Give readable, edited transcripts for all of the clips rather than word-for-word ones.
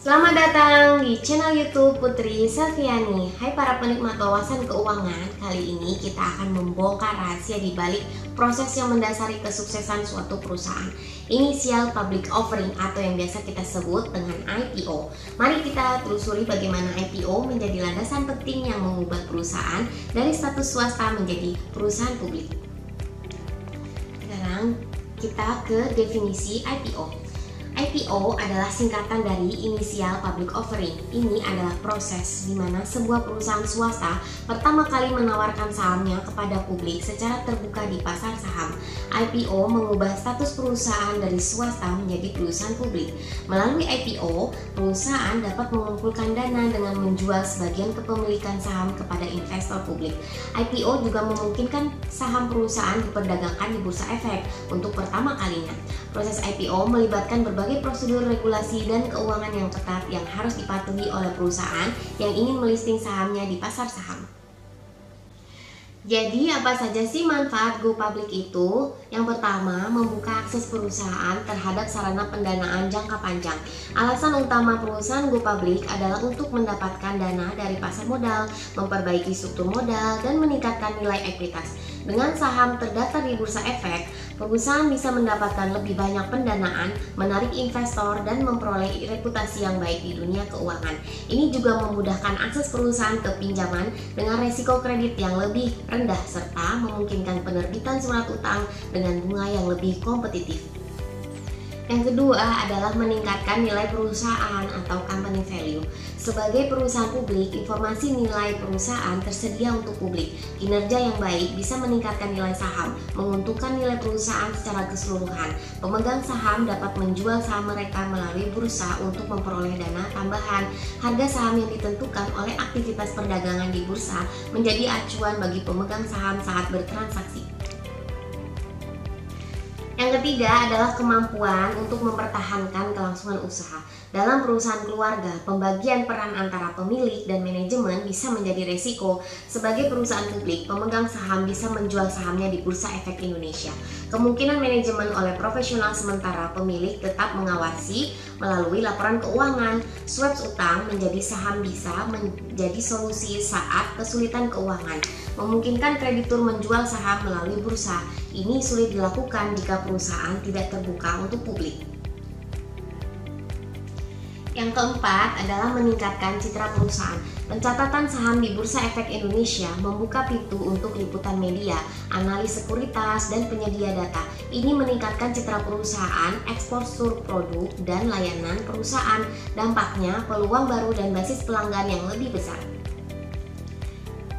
Selamat datang di channel YouTube Putri Selviani. Hai para penikmat wawasan keuangan, kali ini kita akan membongkar rahasia di balik proses yang mendasari kesuksesan suatu perusahaan. Initial Public Offering atau yang biasa kita sebut dengan IPO. Mari kita telusuri bagaimana IPO menjadi landasan penting yang mengubah perusahaan dari status swasta menjadi perusahaan publik. Sekarang kita ke definisi IPO. IPO adalah singkatan dari Initial Public Offering. Ini adalah proses di mana sebuah perusahaan swasta pertama kali menawarkan sahamnya kepada publik secara terbuka di pasar saham. IPO mengubah status perusahaan dari swasta menjadi perusahaan publik. Melalui IPO, perusahaan dapat mengumpulkan dana dengan menjual sebagian kepemilikan saham kepada investor publik. IPO juga memungkinkan saham perusahaan diperdagangkan di bursa efek untuk pertama kalinya. Proses IPO melibatkan berbagai prosedur regulasi dan keuangan yang ketat yang harus dipatuhi oleh perusahaan yang ingin melisting sahamnya di pasar saham. Jadi apa saja sih manfaat go public itu? Yang pertama, membuka akses perusahaan terhadap sarana pendanaan jangka panjang. Alasan utama perusahaan go public adalah untuk mendapatkan dana dari pasar modal, memperbaiki struktur modal, dan meningkatkan nilai ekuitas. Dengan saham terdaftar di bursa efek, perusahaan bisa mendapatkan lebih banyak pendanaan, menarik investor, dan memperoleh reputasi yang baik di dunia keuangan. Ini juga memudahkan akses perusahaan ke pinjaman dengan resiko kredit yang lebih rendah serta memungkinkan penerbitan surat utang dengan bunga yang lebih kompetitif. Yang kedua adalah meningkatkan nilai perusahaan atau company value. Sebagai perusahaan publik, informasi nilai perusahaan tersedia untuk publik. Kinerja yang baik bisa meningkatkan nilai saham, menguntungkan nilai perusahaan secara keseluruhan. Pemegang saham dapat menjual saham mereka melalui bursa untuk memperoleh dana tambahan. Harga saham yang ditentukan oleh aktivitas perdagangan di bursa menjadi acuan bagi pemegang saham saat bertransaksi. Yang ketiga adalah kemampuan untuk mempertahankan kelangsungan usaha. Dalam perusahaan keluarga, pembagian peran antara pemilik dan manajemen bisa menjadi resiko. Sebagai perusahaan publik, pemegang saham bisa menjual sahamnya di Bursa Efek Indonesia. Kemungkinan manajemen oleh profesional sementara pemilik tetap mengawasi melalui laporan keuangan. Swaps utang menjadi saham bisa menjadi solusi saat kesulitan keuangan. Memungkinkan kreditur menjual saham melalui bursa. Ini sulit dilakukan jika perusahaan tidak terbuka untuk publik. Yang keempat adalah meningkatkan citra perusahaan. Pencatatan saham di Bursa Efek Indonesia membuka pintu untuk liputan media, analis sekuritas, dan penyedia data. Ini meningkatkan citra perusahaan, eksposur produk, dan layanan perusahaan. Dampaknya, peluang baru dan basis pelanggan yang lebih besar.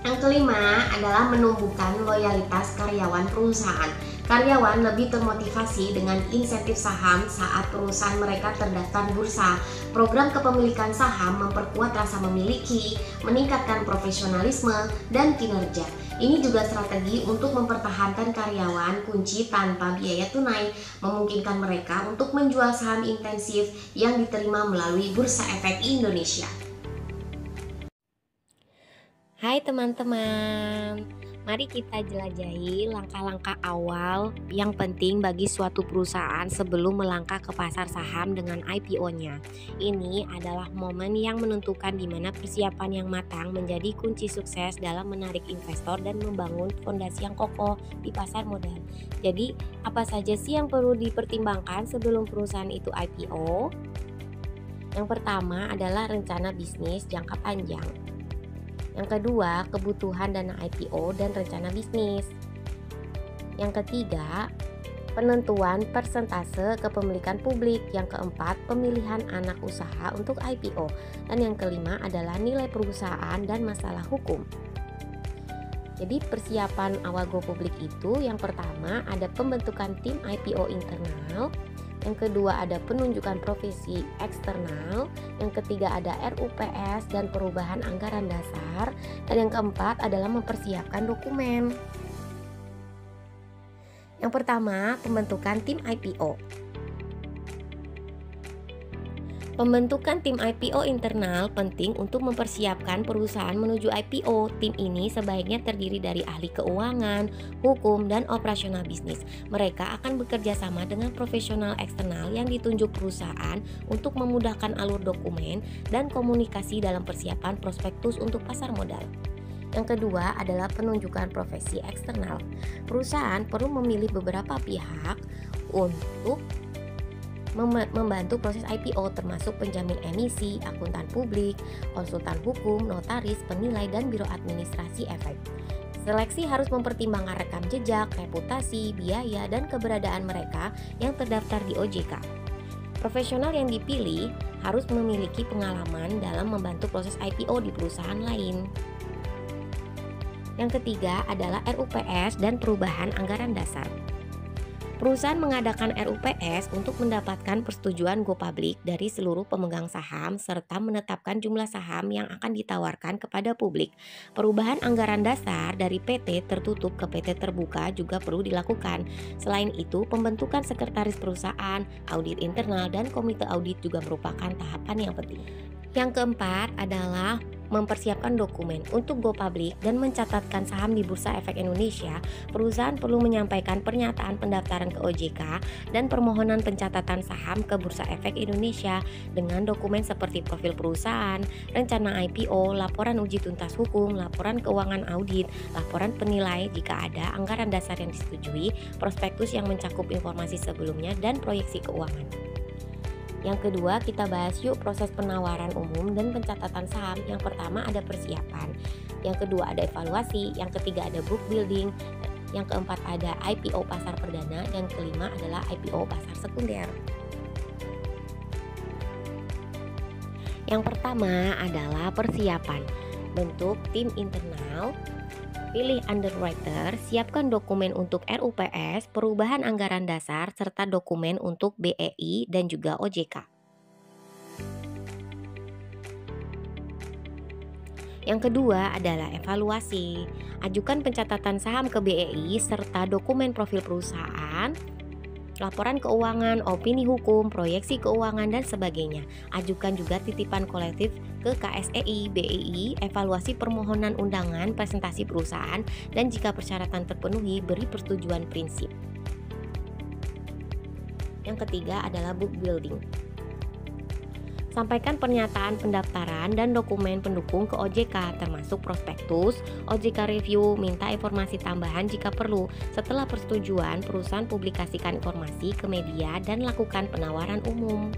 Yang kelima adalah menumbuhkan loyalitas karyawan perusahaan. Karyawan lebih termotivasi dengan insentif saham saat perusahaan mereka terdaftar bursa. Program kepemilikan saham memperkuat rasa memiliki, meningkatkan profesionalisme dan kinerja. Ini juga strategi untuk mempertahankan karyawan kunci tanpa biaya tunai, memungkinkan mereka untuk menjual saham intensif yang diterima melalui Bursa Efek Indonesia. Hai teman-teman, mari kita jelajahi langkah-langkah awal yang penting bagi suatu perusahaan sebelum melangkah ke pasar saham dengan IPO-nya. Ini adalah momen yang menentukan di mana persiapan yang matang menjadi kunci sukses dalam menarik investor dan membangun fondasi yang kokoh di pasar modal. Jadi, apa saja sih yang perlu dipertimbangkan sebelum perusahaan itu IPO? Yang pertama adalah rencana bisnis jangka panjang. Yang kedua, kebutuhan dana IPO dan rencana bisnis. Yang ketiga, penentuan persentase kepemilikan publik. Yang keempat, pemilihan anak usaha untuk IPO. Dan yang kelima adalah nilai perusahaan dan masalah hukum. Jadi persiapan awal go publik itu yang pertama ada pembentukan tim IPO internal. Yang kedua ada penunjukan profesi eksternal, yang ketiga ada RUPS dan perubahan anggaran dasar, dan yang keempat adalah mempersiapkan dokumen. Yang pertama, pembentukan tim IPO. Pembentukan tim IPO internal penting untuk mempersiapkan perusahaan menuju IPO. Tim ini sebaiknya terdiri dari ahli keuangan, hukum, dan operasional bisnis. Mereka akan bekerja sama dengan profesional eksternal yang ditunjuk perusahaan untuk memudahkan alur dokumen dan komunikasi dalam persiapan prospektus untuk pasar modal. Yang kedua adalah penunjukan profesi eksternal. Perusahaan perlu memilih beberapa pihak untuk membantu proses IPO, termasuk penjamin emisi, akuntan publik, konsultan hukum, notaris, penilai, dan biro administrasi efek. Seleksi harus mempertimbangkan rekam jejak, reputasi, biaya, dan keberadaan mereka yang terdaftar di OJK. Profesional yang dipilih harus memiliki pengalaman dalam membantu proses IPO di perusahaan lain. Yang ketiga adalah RUPS dan perubahan anggaran dasar. Perusahaan mengadakan RUPS untuk mendapatkan persetujuan go public dari seluruh pemegang saham serta menetapkan jumlah saham yang akan ditawarkan kepada publik. Perubahan anggaran dasar dari PT tertutup ke PT terbuka juga perlu dilakukan. Selain itu, pembentukan sekretaris perusahaan, audit internal, dan komite audit juga merupakan tahapan yang penting. Yang keempat adalah mempersiapkan dokumen untuk go public dan mencatatkan saham di Bursa Efek Indonesia. Perusahaan perlu menyampaikan pernyataan pendaftaran ke OJK dan permohonan pencatatan saham ke Bursa Efek Indonesia dengan dokumen seperti profil perusahaan, rencana IPO, laporan uji tuntas hukum, laporan keuangan audit, laporan penilai jika ada, anggaran dasar yang disetujui, prospektus yang mencakup informasi sebelumnya, dan proyeksi keuangan. Yang kedua, kita bahas yuk proses penawaran umum dan pencatatan saham. Yang pertama ada persiapan, yang kedua ada evaluasi, yang ketiga ada book building, yang keempat ada IPO pasar perdana, dan kelima adalah IPO pasar sekunder. Yang pertama adalah persiapan. Bentuk tim internal, pilih underwriter, siapkan dokumen untuk RUPS, perubahan anggaran dasar, serta dokumen untuk BEI dan juga OJK. Yang kedua adalah evaluasi. Ajukan pencatatan saham ke BEI serta dokumen profil perusahaan, laporan keuangan, opini hukum, proyeksi keuangan, dan sebagainya. Ajukan juga titipan kolektif ke KSEI, BEI, evaluasi permohonan undangan, presentasi perusahaan, dan jika persyaratan terpenuhi, beri persetujuan prinsip. Yang ketiga adalah book building. Sampaikan pernyataan pendaftaran dan dokumen pendukung ke OJK, termasuk prospektus, OJK review, minta informasi tambahan jika perlu. Setelah persetujuan, perusahaan publikasikan informasi ke media dan lakukan penawaran umum.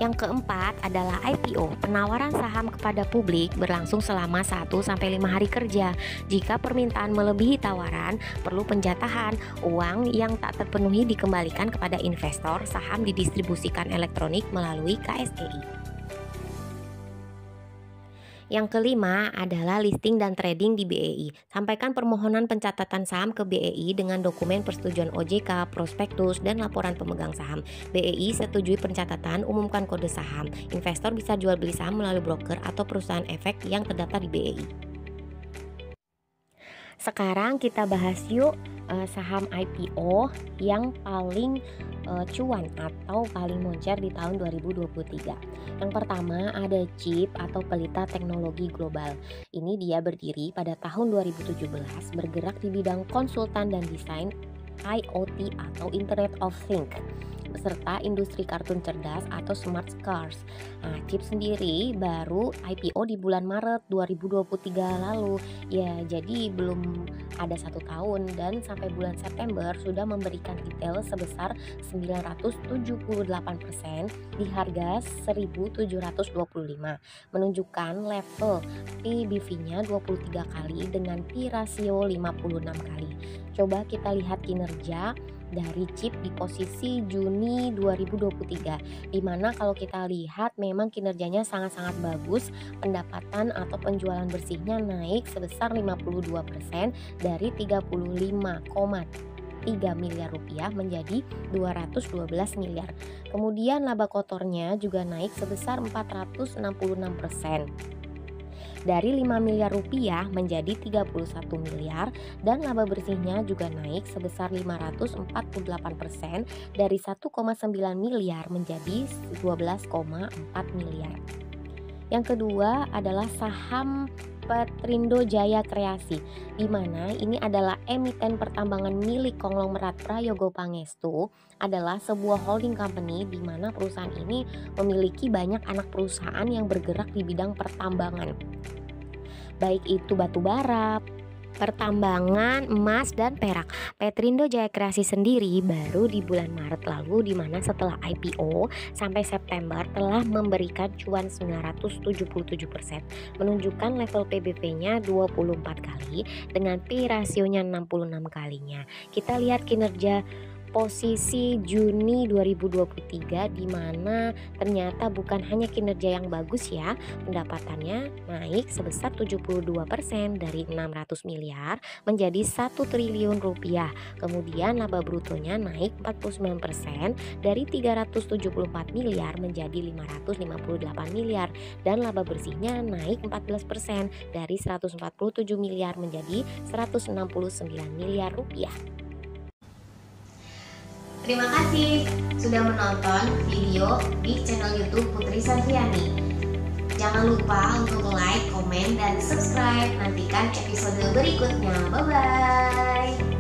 Yang keempat adalah IPO. Penawaran saham kepada publik berlangsung selama 1-5 hari kerja. Jika permintaan melebihi tawaran, perlu penjatahan. Uang yang tak terpenuhi dikembalikan kepada investor. Saham didistribusikan elektronik melalui KSEI. Yang kelima adalah listing dan trading di BEI. Sampaikan permohonan pencatatan saham ke BEI dengan dokumen persetujuan OJK, prospektus, dan laporan pemegang saham. BEI setujui pencatatan, umumkan kode saham. Investor bisa jual beli saham melalui broker atau perusahaan efek yang terdaftar di BEI. Sekarang kita bahas yuk saham IPO yang paling cuan atau paling moncer di tahun 2023. Yang pertama ada CHIP atau Pelita Teknologi Global. Ini dia berdiri pada tahun 2017, bergerak di bidang konsultan dan desain IoT atau Internet of Things, serta industri kartun cerdas atau smart cars. Nah, CHIP sendiri baru IPO di bulan Maret 2023 lalu. Ya, jadi belum ada 1 tahun dan sampai bulan September sudah memberikan retail sebesar 978% di harga 1.725, menunjukkan level PBV-nya 23 kali dengan P rasio 56 kali. Coba kita lihat kinerja dari CHIP di posisi Juni 2023, dimana kalau kita lihat memang kinerjanya sangat-sangat bagus. Pendapatan atau penjualan bersihnya naik sebesar 52% dari 35,3 miliar rupiah menjadi 212 miliar. Kemudian laba kotornya juga naik sebesar 466%. dari 5 miliar rupiah menjadi 31 miliar dan laba bersihnya juga naik sebesar 548% dari 1,9 miliar menjadi 12,4 miliar. Yang kedua adalah saham Petrindo Jaya Kreasi, di mana ini adalah emiten pertambangan milik konglomerat Prayogo Pangestu, adalah sebuah holding company di mana perusahaan ini memiliki banyak anak perusahaan yang bergerak di bidang pertambangan, baik itu batu bara, pertambangan, emas, dan perak. Petrindo Jaya Kreasi sendiri baru di bulan Maret lalu, di mana setelah IPO sampai September telah memberikan cuan 977%, menunjukkan level PBV-nya 24 kali dengan P rasionya 66 kalinya. Kita lihat kinerja posisi Juni 2023, di mana ternyata bukan hanya kinerja yang bagus ya, pendapatannya naik sebesar 72% dari 600 miliar menjadi 1 triliun rupiah. Kemudian laba brutonya naik 49% dari 374 miliar menjadi 558 miliar dan laba bersihnya naik 14% dari 147 miliar menjadi 169 miliar rupiah. Terima kasih sudah menonton video di channel YouTube Putri Santriani. Jangan lupa untuk like, komen, dan subscribe. Nantikan episode berikutnya. Bye-bye.